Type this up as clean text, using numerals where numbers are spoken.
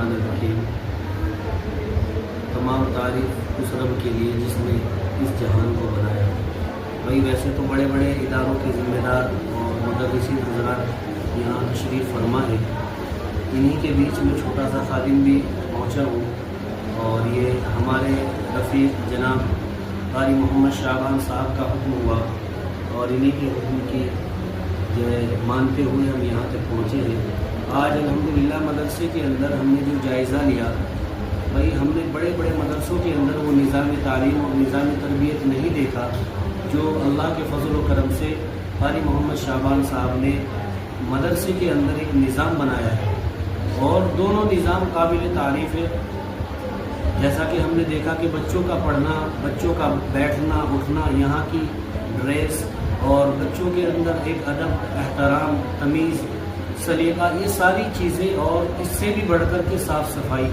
الرحمن الرحیم۔ تمام تعریف اس رب کے لیے جس نے اس جہان کو بنایا۔ بھائی ویسے تو بڑے بڑے اداروں کے ذمہ دار اور مدرسین حضرات یہاں تشریف فرما ہے، انہی کے بیچ میں چھوٹا سا خادم بھی پہنچا ہوں، اور یہ ہمارے رفیق جناب قاری محمد شعبان صاحب کا حکم ہوا اور انہی کے حکم کی جو ہے مانتے ہوئے ہم یہاں تک پہنچے ہیں۔ آج الحمدللہ مدرسے کے اندر ہم نے جو جائزہ لیا، بھائی ہم نے بڑے بڑے مدرسوں کے اندر وہ نظام تعلیم اور نظام تربیت نہیں دیکھا جو اللہ کے فضل و کرم سے قاری محمد شعبان صاحب نے مدرسے کے اندر ایک نظام بنایا ہے، اور دونوں نظام قابل تعریف ہے۔ جیسا کہ ہم نے دیکھا کہ بچوں کا پڑھنا، بچوں کا بیٹھنا اٹھنا، یہاں کی ڈریس اور بچوں کے اندر ایک ادب، احترام، تمیز، سلیقہ، یہ ساری چیزیں، اور اس سے بھی بڑھ کر کے صاف صفائی